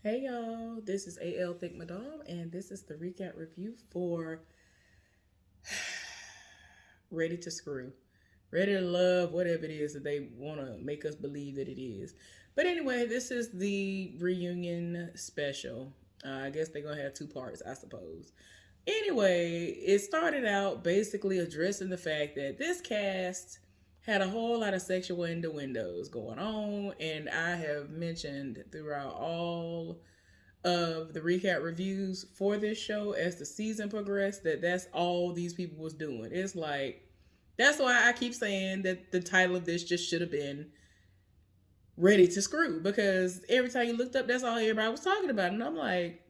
Hey y'all, this is AL Think Madame, and this is the recap review for Ready to Screw. Ready to Love, whatever it is that they want to make us believe that it is. But anyway, this is the reunion special. I guess they're going to have two parts, I suppose. Anyway, it started out basically addressing the fact that this cast had a whole lot of sexual innuendos going on, and I have mentioned throughout all of the recap reviews for this show as the season progressed that that's all these people was doing. It's like that's why I keep saying that the title of this just should have been Ready to Screw, because every time you looked up, that's all everybody was talking about, and I'm like,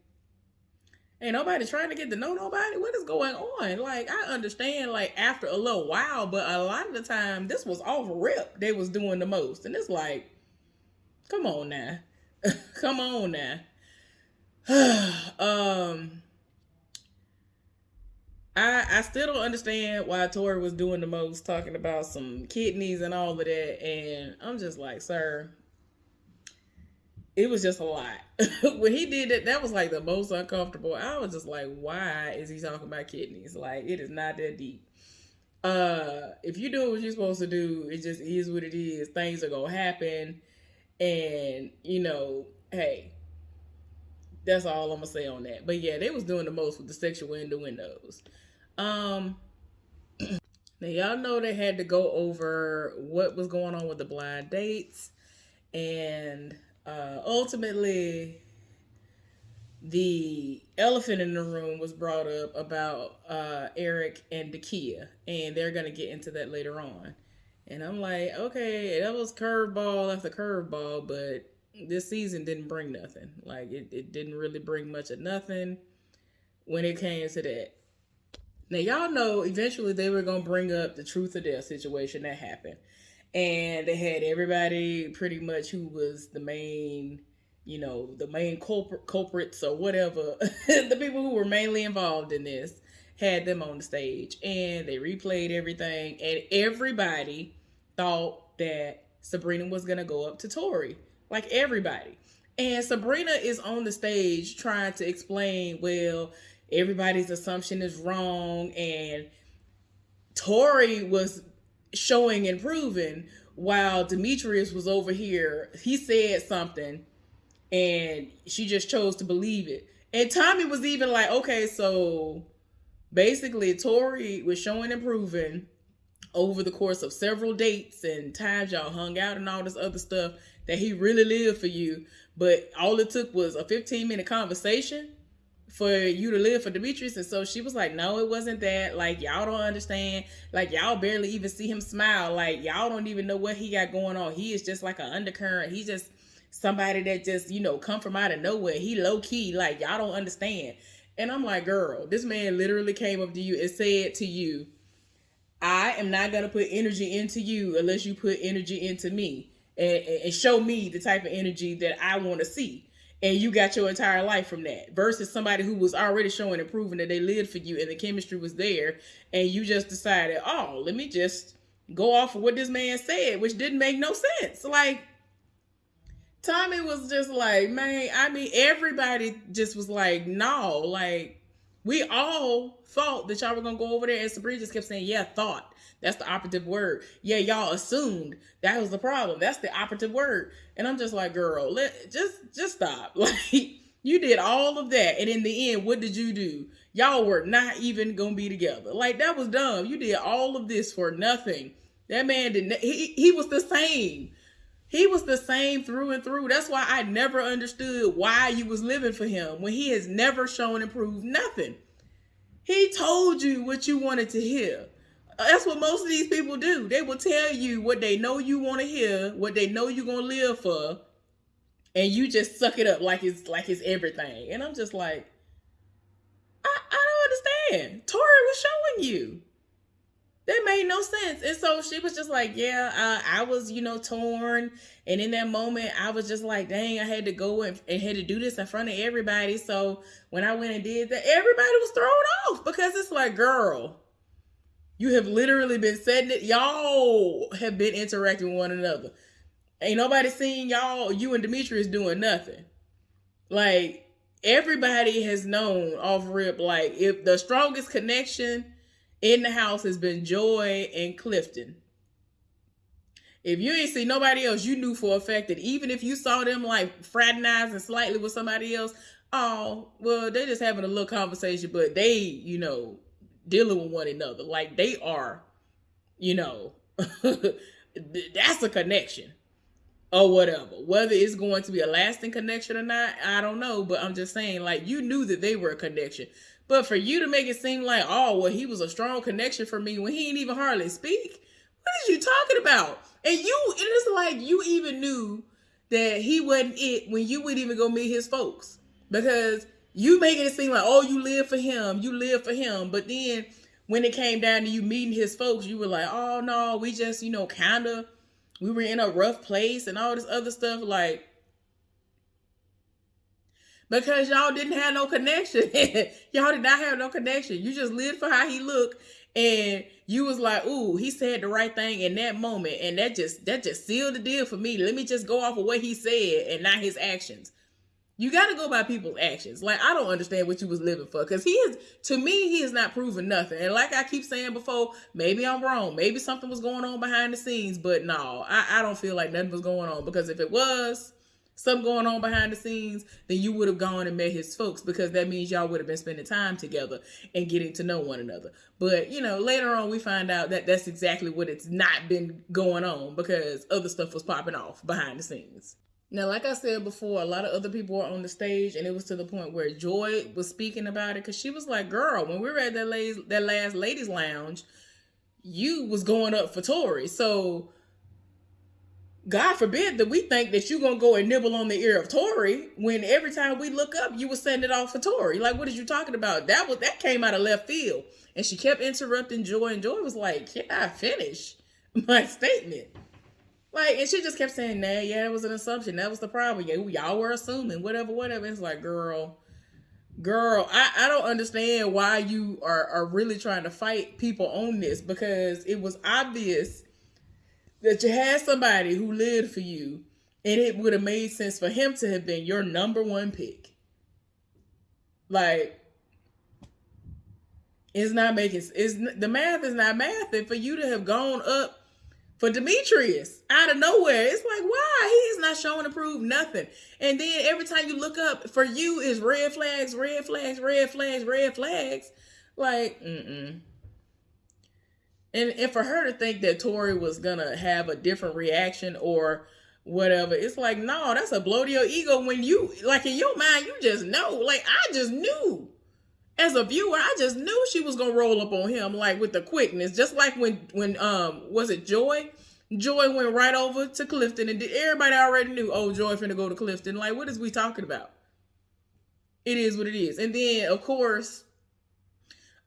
ain't nobody trying to get to know nobody. What is going on? Like, I understand, like, after a little while, but a lot of the time, this was off rip. They was doing the most, and it's like, come on now, come on now. um, I still don't understand why Tori was doing the most, talking about some kidneys and all of that, and I'm just like, sir, it was just a lot. When he did it, that was like the most uncomfortable. I was just like, why is he talking about kidneys? Like, it is not that deep. If you do what you're supposed to do, it just is what it is. Things are gonna happen, and hey, that's all I'm gonna say on that. But yeah, they was doing the most with the sexual innuendos. Um, Now y'all know they had to go over what was going on with the blind dates, and ultimately, the elephant in the room was brought up about Eric and Dakia, and they're gonna get into that later on. And I'm like, okay, that was curveball after curveball, but this season didn't bring nothing. Like it didn't really bring much of nothing when it came to that. Now y'all know eventually they were gonna bring up the truth or dare situation that happened, and they had everybody pretty much who was the main, the main culprits or whatever, the people who were mainly involved in this had them on the stage, and they replayed everything, and everybody thought that Sabrina was gonna go up to Tori, like everybody. And Sabrina is on the stage trying to explain, well, everybody's assumption is wrong, and Tori was showing and proving while Demetrius was over here. He said something and she just chose to believe it. And Tommy was even like, okay, so basically Tori was showing and proving over the course of several dates and times y'all hung out and all this other stuff that he really lived for you. But all it took was a 15-minute conversation for you to live for Demetrius. And so she was like, no, it wasn't that. Like, y'all don't understand. Like, y'all barely even see him smile. Like, y'all don't even know what he got going on. He is just like an undercurrent. He's just somebody that just, come from out of nowhere. He low key. Like, y'all don't understand. And I'm like, girl, this man literally came up to you and said to you, I am not going to put energy into you unless you put energy into me and show me the type of energy that I want to see. And you got your entire life from that versus somebody who was already showing and proving that they lived for you and the chemistry was there. And you just decided, oh, let me just go off of what this man said, which didn't make no sense. Like, Tommy was just like, man, I mean, everybody just was like, no, like, we all thought that y'all were gonna go over there, and Sabrina just kept saying, yeah, thought. That's the operative word. Yeah, y'all assumed that was the problem. That's the operative word. And I'm just like, girl, just stop. Like, you did all of that, and in the end, what did you do? Y'all were not even gonna be together. Like, that was dumb. You did all of this for nothing. That man didn't. He was the same. He was the same through and through. That's why I never understood why you was living for him when he has never shown and proved nothing. He told you what you wanted to hear. That's what most of these people do. They will tell you what they know you want to hear, what they know you're gonna live for, and you just suck it up like it's everything. And I'm just like, I don't understand. Tori was showing you. That made no sense. And so she was just like, yeah, I was, torn. And in that moment, I was just like, dang, I had to go and had to do this in front of everybody. So when I went and did that, everybody was thrown off because it's like, girl, you have literally been setting it. Y'all have been interacting with one another. Ain't nobody seen y'all, you and Demetrius doing nothing. Like, everybody has known off rip, like, if the strongest connection in the house has been Joy and Clifton. If you ain't see nobody else, you knew for a fact that even if you saw them like fraternizing slightly with somebody else, oh, well, they're just having a little conversation, but they, dealing with one another. Like, they are, you know, that's a connection or whatever. Whether it's going to be a lasting connection or not, I don't know. But I'm just saying, like, you knew that they were a connection. But for you to make it seem like, oh, well, he was a strong connection for me when he ain't even hardly speak. What is you talking about? And it's like you even knew that he wasn't it when you wouldn't even go meet his folks. Because you making it seem like, oh, you live for him. You live for him. But then when it came down to you meeting his folks, you were like, oh, no, we just, kind of, we were in a rough place and all this other stuff. Like, because y'all didn't have no connection. Y'all did not have no connection. You just lived for how he looked, and you was like, ooh, he said the right thing in that moment, and that just sealed the deal for me. Let me just go off of what he said and not his actions. You got to go by people's actions. Like, I don't understand what you was living for, because to me, he has not proven nothing. And like I keep saying before, maybe I'm wrong. Maybe something was going on behind the scenes, but no, I don't feel like nothing was going on, because if it was something going on behind the scenes, then you would have gone and met his folks, because that means y'all would have been spending time together and getting to know one another. But, later on we find out that that's exactly what it's not been going on, because other stuff was popping off behind the scenes. Now, like I said before, a lot of other people were on the stage, and it was to the point where Joy was speaking about it, because she was like, girl, when we were at that last ladies lounge, you was going up for Tori. So God forbid that we think that you gonna go and nibble on the ear of Tori when every time we look up, you were sending it off for Tori. Like, what are you talking about? That came out of left field. And she kept interrupting Joy, and Joy was like, can I finish my statement? Like, and she just kept saying, nah, yeah, it was an assumption. That was the problem. Yeah, y'all were assuming, whatever. It's like, girl, I don't understand why you are really trying to fight people on this, because it was obvious that you had somebody who lived for you, and it would have made sense for him to have been your number one pick. Like, the math is not math, and for you to have gone up for Demetrius out of nowhere, it's like, why? He is not showing to prove nothing. And then every time you look up, for you is red flags, red flags, red flags, red flags. Like, And for her to think that Tori was gonna have a different reaction or whatever, it's like, no, that's a blow to your ego when you, like, in your mind, you just know. Like, I just knew. As a viewer, I just knew she was gonna roll up on him, like, with the quickness. Just like when was it Joy? Joy went right over to Clifton, and everybody already knew, oh, Joy finna go to Clifton. Like, what is we talking about? It is what it is. And then, of course,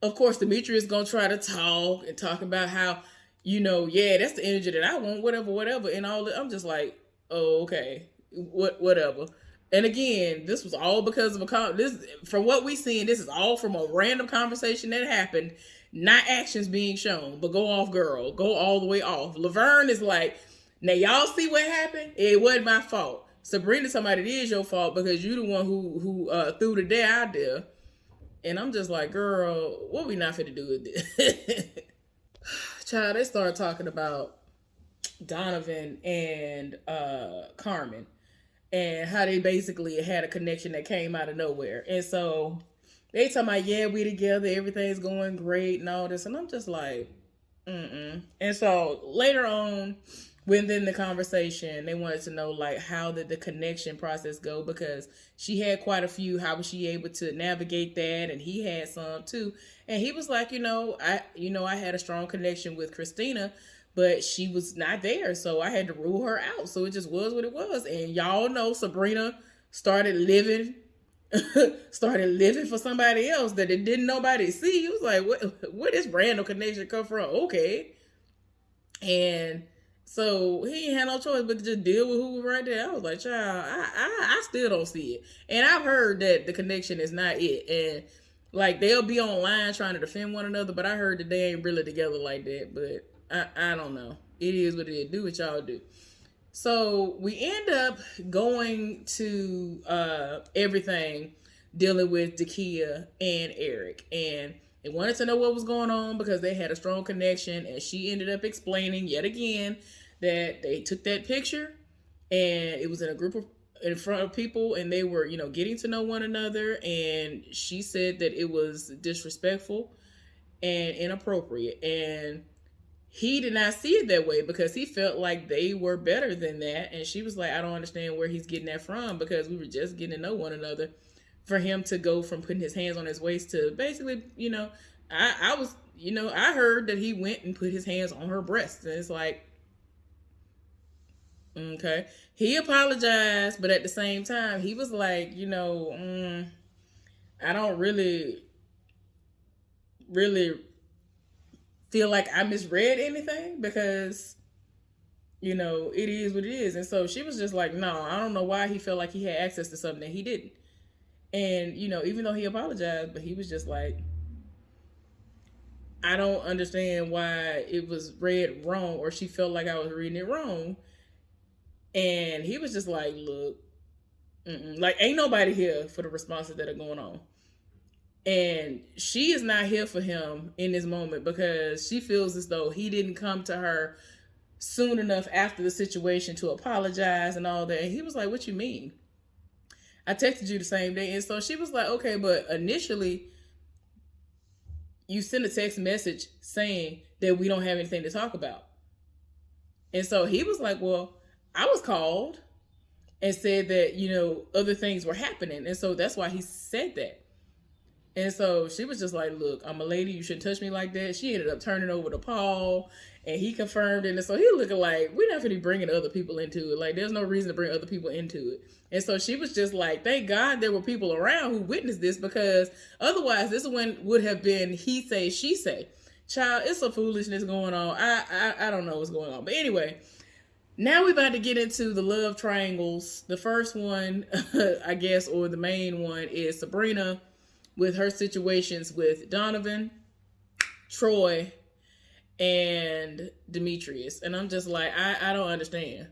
Demetrius gonna try to talk about how, yeah, that's the energy that I want, whatever, and all that. I'm just like, oh, okay, whatever. And again, this was all because of this. From what we seen, this is all from a random conversation that happened, not actions being shown. But go off, girl, go all the way off. Laverne is like, now y'all see what happened? It wasn't my fault. Sabrina, somebody, it is your fault, because you the one who threw the dare out there. And I'm just like, girl, what we not finna do with this? Child, they started talking about Donovan and Carmen, and how they basically had a connection that came out of nowhere. And so they talking about, yeah, we together, everything's going great and all this. And I'm just like, mm-mm. And so later on, within the conversation, they wanted to know, like, how did the connection process go? Because she had quite a few. How was she able to navigate that? And he had some too. And he was like, I had a strong connection with Christina, but she was not there, so I had to rule her out. So it just was what it was. And y'all know Sabrina started living for somebody else that it didn't nobody see. It was like, where this random connection come from? Okay. And so he ain't had no choice but to just deal with who was right there. I was like, child, I still don't see it. And I've heard that the connection is not it. And like, they'll be online trying to defend one another, but I heard that they ain't really together like that. But I don't know. It is what it is. Do what y'all do. So we end up going to everything dealing with Dakia and Eric. And they wanted to know what was going on because they had a strong connection. And she ended up explaining yet again that they took that picture and it was in a group of in front of people and they were, getting to know one another. And she said that it was disrespectful and inappropriate. And he did not see it that way because he felt like they were better than that. And she was like, I don't understand where he's getting that from because we were just getting to know one another. For him to go from putting his hands on his waist to basically, I was, I heard that he went and put his hands on her breast. And it's like, okay. He apologized, but at the same time, he was like, I don't really feel like I misread anything because, it is what it is. And so she was just like, no, I don't know why he felt like he had access to something that he didn't. And, even though he apologized, but he was just like, I don't understand why it was read wrong or she felt like I was reading it wrong. And he was just like, look, like, ain't nobody here for the responses that are going on. And she is not here for him in this moment because she feels as though he didn't come to her soon enough after the situation to apologize and all that. And he was like, what you mean? I texted you the same day. And so she was like, okay, but initially you sent a text message saying that we don't have anything to talk about. And so he was like, well, I was called and said that, other things were happening. And so that's why he said that. And so she was just like, look, I'm a lady. You shouldn't touch me like that. She ended up turning over to Paul and he confirmed it. And so he looking like, we're not going to be bringing other people into it. Like, there's no reason to bring other people into it. And so she was just like, thank God there were people around who witnessed this because otherwise this one would have been he say, she say. Child, it's some foolishness going on. I don't know what's going on. But anyway, now we're about to get into the love triangles. The first one, I guess, or the main one is Sabrina with her situations with Donovan, Troy, and Demetrius. And I'm just like, I don't understand.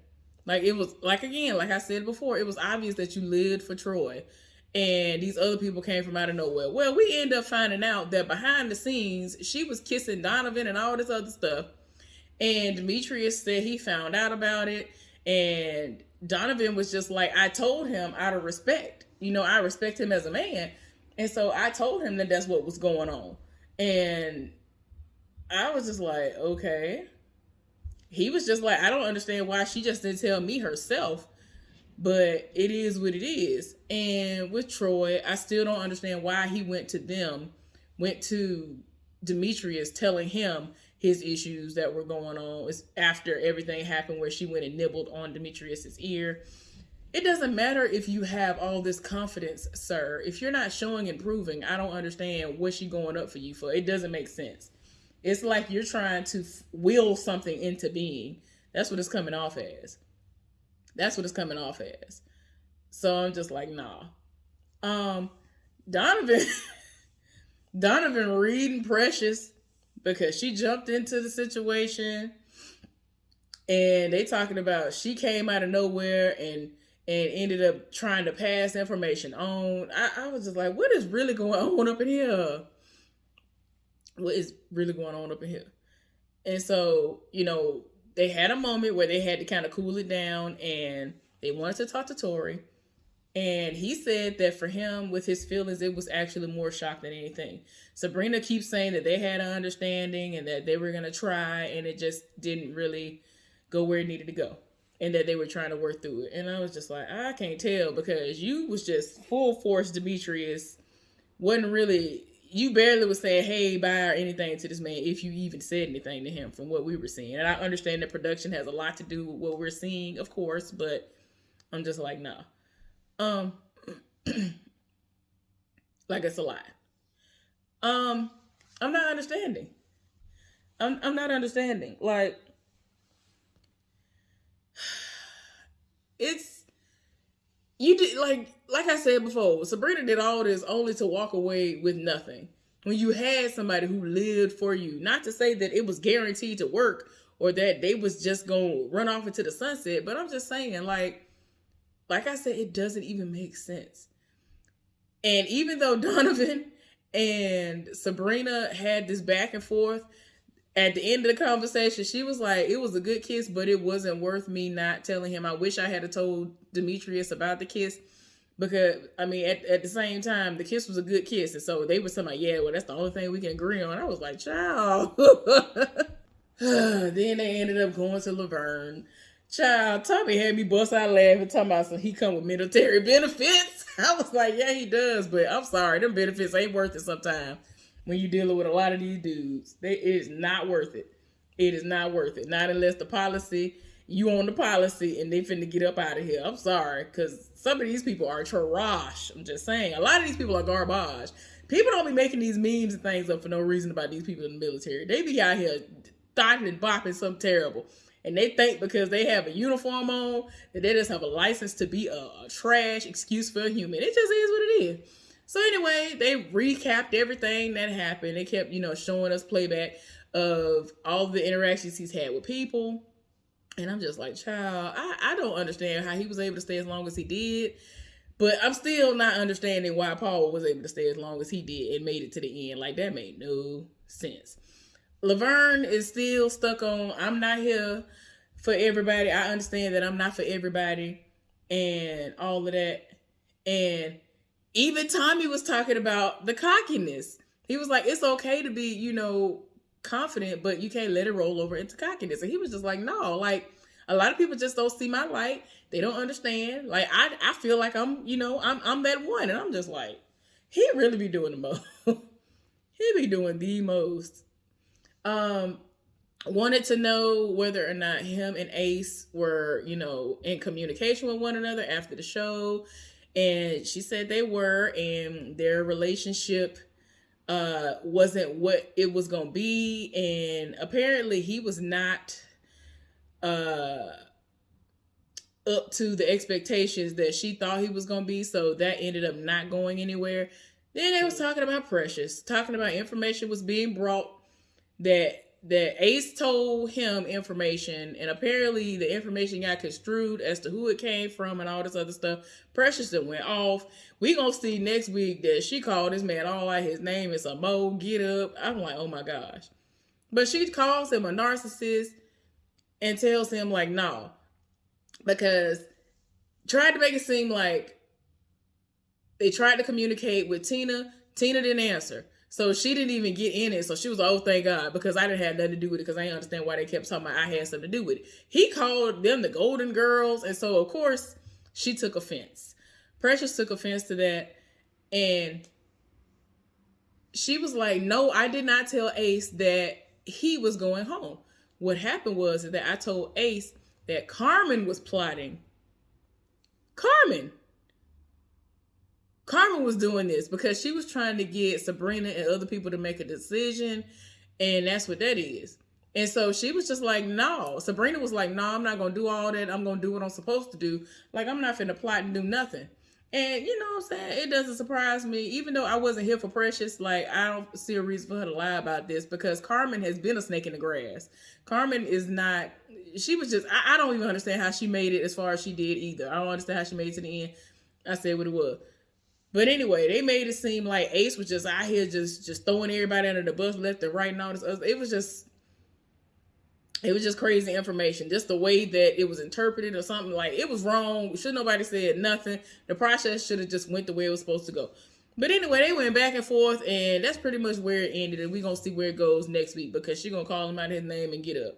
Like, it was, like, again, like I said before, it was obvious that you lived for Troy. And these other people came from out of nowhere. Well, we end up finding out that behind the scenes, she was kissing Donovan and all this other stuff. And Demetrius said he found out about it. And Donovan was just like, I told him out of respect. I respect him as a man. And so I told him that that's what was going on. And I was just like, okay. He was just like, I don't understand why she just didn't tell me herself. But it is what it is. And with Troy, I still don't understand why he went to Demetrius telling him his issues that were going on after everything happened where she went and nibbled on Demetrius's ear. It doesn't matter if you have all this confidence, sir. If you're not showing and proving, I don't understand what she going up for you for. It doesn't make sense. It's like you're trying to will something into being. That's what it's coming off as. So I'm just like, nah. Donovan reading Precious because she jumped into the situation and they talking about she came out of nowhere and ended up trying to pass information on. I was just like, what is really going on up in here? What is really going on up in here? And so, they had a moment where they had to kind of cool it down and they wanted to talk to Tori. And he said that for him, with his feelings, it was actually more shock than anything. Sabrina keeps saying that they had an understanding and that they were going to try and it just didn't really go where it needed to go. And that they were trying to work through it. And I was just like, I can't tell because you was just full force Demetrius. Wasn't really, you barely was saying, hey, bye or anything to this man if you even said anything to him from what we were seeing. And I understand that production has a lot to do with what we're seeing, of course, but I'm just like, nah. Like it's a lie. I'm not understanding. I'm not understanding. Like, it's, you did, like I said before, Sabrina did all this only to walk away with nothing. When you had somebody who lived for you, not to say that it was guaranteed to work or that they was just gonna run off into the sunset. But I'm just saying, like I said, it doesn't even make sense. And even though Donovan and Sabrina had this back and forth, at the end of the conversation, she was like, it was a good kiss, but it wasn't worth me not telling him. I wish I had told Demetrius about the kiss. Because, I mean, at the same time, the kiss was a good kiss. And so they were saying, like, yeah, well, that's the only thing we can agree on. I was like, child. Then they ended up going to Laverne. Child, Tommy had me bust out laughing, talking about some he come with military benefits. I was like, yeah, he does, but I'm sorry, them benefits ain't worth it sometimes when you're dealing with a lot of these dudes. It is not worth it. It is not worth it. Not unless the policy, you own the policy and they finna get up out of here. I'm sorry, because some of these people are trash. I'm just saying. A lot of these people are garbage. People don't be making these memes and things up for no reason about these people in the military. They be out here thotting and bopping something terrible. And they think because they have a uniform on that they just have a license to be a trash excuse for a human. It just is what it is. So anyway, they recapped everything that happened. They kept, showing us playback of all the interactions he's had with people. And I'm just like, child, I don't understand how he was able to stay as long as he did. But I'm still not understanding why Paul was able to stay as long as he did and made it to the end. Like, that made no sense. Laverne is still stuck on, I'm not here for everybody. I understand that I'm not for everybody and all of that. And even Tommy was talking about the cockiness. He was like, it's okay to be, confident, but you can't let it roll over into cockiness. And he was just like, no, like, a lot of people just don't see my light. They don't understand. Like, I feel like I'm that one. And I'm just like, he really be doing the most. He be doing the most. Wanted to know whether or not him and Ace were, in communication with one another after the show. And she said they were, and their relationship wasn't what it was going to be. And apparently he was not up to the expectations that she thought he was going to be. So that ended up not going anywhere. Then they was talking about Precious, talking about information was being brought that Ace told him information, and apparently the information got construed as to who it came from and all this other stuff. Precious that went off. We gonna see next week that she called this man all out his name. It's a Mo, get up. I'm like, oh my gosh. But she calls him a narcissist and tells him like, no. Because tried to make it seem like they tried to communicate with Tina. Tina didn't answer. So she didn't even get in it. So she was like, oh, thank God, because I didn't have nothing to do with it, because I didn't understand why they kept talking about I had something to do with it. He called them the Golden Girls. And so, of course, she took offense. Precious took offense to that. And she was like, no, I did not tell Ace that he was going home. What happened was that I told Ace that Carmen was plotting. Carmen was doing this because she was trying to get Sabrina and other people to make a decision. And that's what that is. And so she was just like, no. Sabrina was like, no, I'm not going to do all that. I'm going to do what I'm supposed to do. Like, I'm not finna plot and do nothing. And you know what I'm saying? It doesn't surprise me. Even though I wasn't here for Precious, like, I don't see a reason for her to lie about this, because Carmen has been a snake in the grass. Carmen is not, she was just, I don't even understand how she made it as far as she did either. I don't understand how she made it to the end. I said what it was. But anyway, they made it seem like Ace was just out here just throwing everybody under the bus left and right and all this other. It was just crazy information. Just the way that it was interpreted or something, like, it was wrong. Should nobody said nothing. The process should have just went the way it was supposed to go. But anyway, they went back and forth, and that's pretty much where it ended. And we're going to see where it goes next week, because she's going to call him out his name and get up.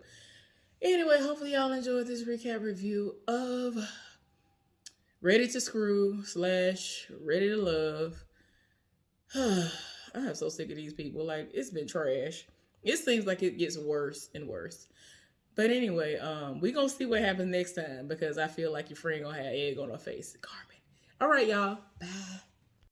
Anyway, hopefully y'all enjoyed this recap review of Ready to Screw / Ready to Love. I'm so sick of these people. Like, it's been trash. It seems like it gets worse and worse. But anyway, we gonna see what happens next time, because I feel like your friend gonna have egg on her face. Carmen. All right, y'all. Bye.